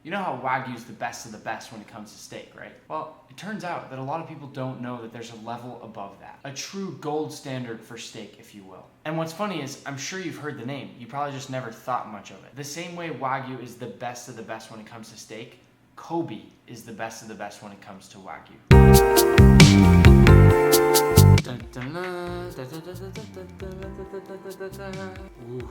You know how Wagyu is the best of the best when it comes to steak, right? Well, it turns out that a lot of people don't know that there's a level above that. A true gold standard for steak, if you will. And what's funny is, I'm sure you've heard the name. You probably just never thought much of it. The same way Wagyu is the best of the best when it comes to steak, Kobe is the best of the best when it comes to Wagyu. Ooh.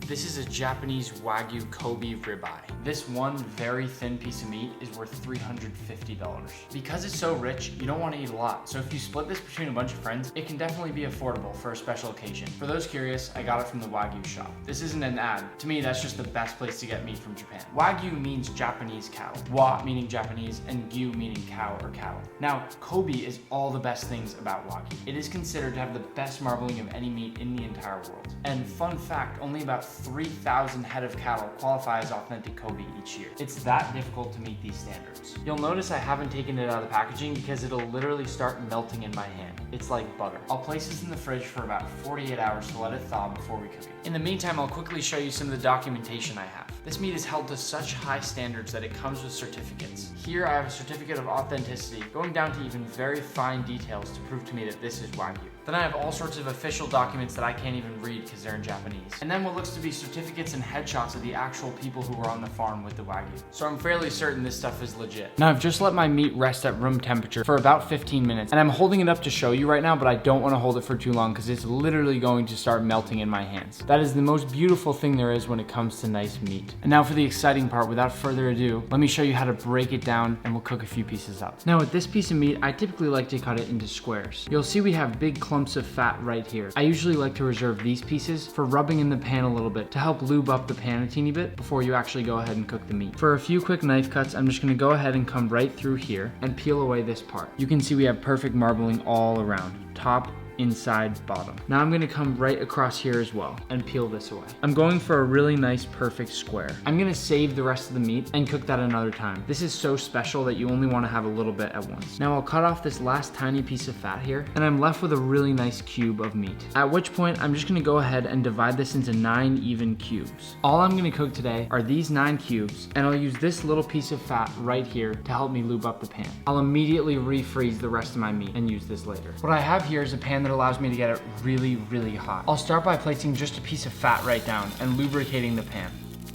This is a Japanese Wagyu Kobe ribeye. This one very thin piece of meat is worth $350. Because it's so rich, you don't want to eat a lot. So if you split this between a bunch of friends, it can definitely be affordable for a special occasion. For those curious, I got it from the Wagyu shop. This isn't an ad. To me, that's just the best place to get meat from Japan. Wagyu means Japanese cattle. Wa meaning Japanese and Gyu meaning cow or cattle. Now, Kobe is all the best things about Wagyu. It is considered to have the best marbling of any meat in the entire world. And fun fact, only about 3,000 head of cattle qualify as authentic Kobe each year. It's that difficult to meet these standards. You'll notice I haven't taken it out of the packaging because it'll literally start melting in my hand. It's like butter. I'll place this in the fridge for about 48 hours to let it thaw before we cook it. In the meantime, I'll quickly show you some of the documentation I have. This meat is held to such high standards that it comes with certificates. Here I have a certificate of authenticity, going down to even very fine details to prove to me that this is Wagyu. Then I have all sorts of official documents that I can't even read because they're in Japanese. And then what looks to be certificates and headshots of the actual people who were on the farm with the Wagyu. So I'm fairly certain this stuff is legit. Now I've just let my meat rest at room temperature for about 15 minutes, and I'm holding it up to show you right now, but I don't want to hold it for too long because it's literally going to start melting in my hands. That is the most beautiful thing there is when it comes to nice meat. And now for the exciting part, without further ado, let me show you how to break it down and we'll cook a few pieces up. Now with this piece of meat, I typically like to cut it into squares. You'll see we have big clumps of fat right here. I usually like to reserve these pieces for rubbing in the pan a little bit to help lube up the pan a teeny bit before you actually go ahead and cook the meat. For a few quick knife cuts, I'm just gonna go ahead and come right through here and peel away this part. You can see we have perfect marbling all around. Top, inside, bottom. Now I'm gonna come right across here as well and peel this away. I'm going for a really nice perfect square. I'm gonna save the rest of the meat and cook that another time. This is so special that you only wanna have a little bit at once. Now I'll cut off this last tiny piece of fat here and I'm left with a really nice cube of meat. At which point I'm just gonna go ahead and divide this into 9 even cubes. All I'm gonna cook today are these 9 cubes, and I'll use this little piece of fat right here to help me lube up the pan. I'll immediately refreeze the rest of my meat and use this later. What I have here is a pan that allows me to get it really, really hot. I'll start by placing just a piece of fat right down and lubricating the pan.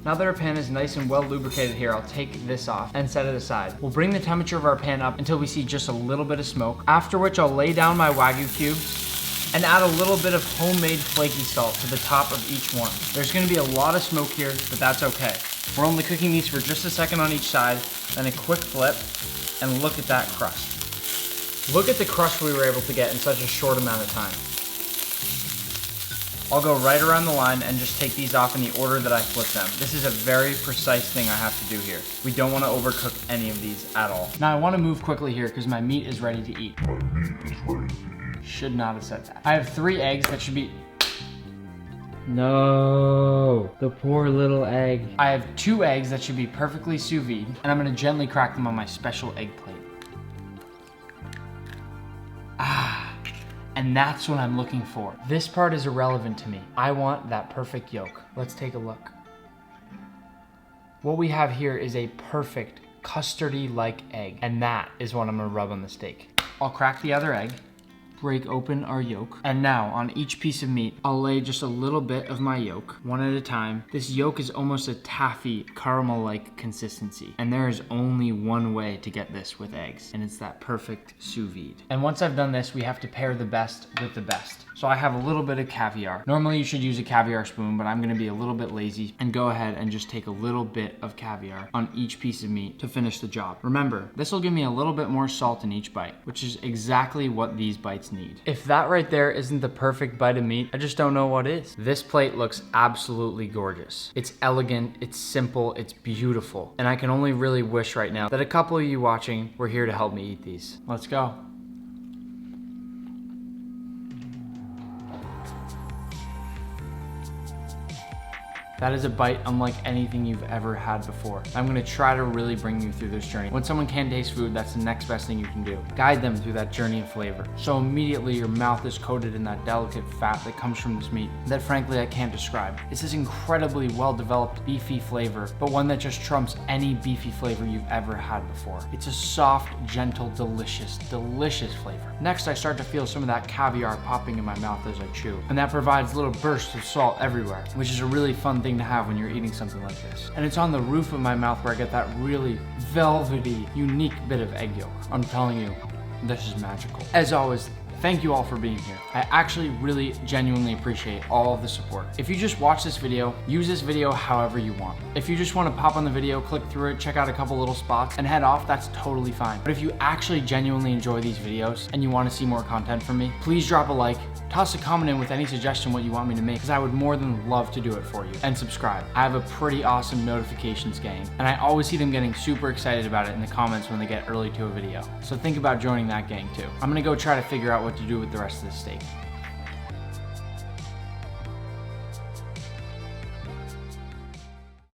Now that our pan is nice and well lubricated here, I'll take this off and set it aside. We'll bring the temperature of our pan up until we see just a little bit of smoke, after which I'll lay down my Wagyu cubes and add a little bit of homemade flaky salt to the top of each one. There's gonna be a lot of smoke here, but that's okay. We're only cooking these for just a second on each side, then a quick flip, and look at that crust. Look at the crust we were able to get in such a short amount of time. I'll go right around the line and just take these off in the order that I flip them. This is a very precise thing I have to do here. We don't want to overcook any of these at all. Now I want to move quickly here because my meat is ready to eat. Should not have said that. I have 3 eggs that should be... No, the poor little egg. I have 2 eggs that should be perfectly sous vide, and I'm going to gently crack them on my special egg plate. And that's what I'm looking for. This part is irrelevant to me. I want that perfect yolk. Let's take a look. What we have here is a perfect custardy-like egg, and that is what I'm gonna rub on the steak. I'll crack the other egg, break open our yolk, and now on each piece of meat, I'll lay just a little bit of my yolk, one at a time. This yolk is almost a taffy, caramel-like consistency, and there is only one way to get this with eggs, and it's that perfect sous vide. And once I've done this, we have to pair the best with the best. So I have a little bit of caviar. Normally you should use a caviar spoon, but I'm gonna be a little bit lazy and go ahead and just take a little bit of caviar on each piece of meat to finish the job. Remember, this will give me a little bit more salt in each bite, which is exactly what these bites need. If that right there isn't the perfect bite of meat, I just don't know what is. This plate looks absolutely gorgeous. It's elegant, it's simple, it's beautiful. And I can only really wish right now that a couple of you watching were here to help me eat these. Let's go. That is a bite unlike anything you've ever had before. I'm gonna try to really bring you through this journey. When someone can't taste food, that's the next best thing you can do. Guide them through that journey of flavor. So immediately your mouth is coated in that delicate fat that comes from this meat that frankly I can't describe. It's this incredibly well-developed beefy flavor, but one that just trumps any beefy flavor you've ever had before. It's a soft, gentle, delicious flavor. Next, I start to feel some of that caviar popping in my mouth as I chew, and that provides little bursts of salt everywhere, which is a really fun thing to have when you're eating something like this. And it's on the roof of my mouth where I get that really velvety, unique bit of egg yolk. I'm telling you, this is magical. As always, thank you all for being here. I actually really genuinely appreciate all of the support. If you just watch this video, use this video however you want. If you just want to pop on the video, click through it, check out a couple little spots, and head off, that's totally fine. But if you actually genuinely enjoy these videos and you want to see more content from me, please drop a like, toss a comment in with any suggestion what you want me to make, because I would more than love to do it for you. And subscribe. I have a pretty awesome notifications gang, and I always see them getting super excited about it in the comments when they get early to a video. So think about joining that gang too. I'm gonna go try to figure out what to do with the rest of this steak.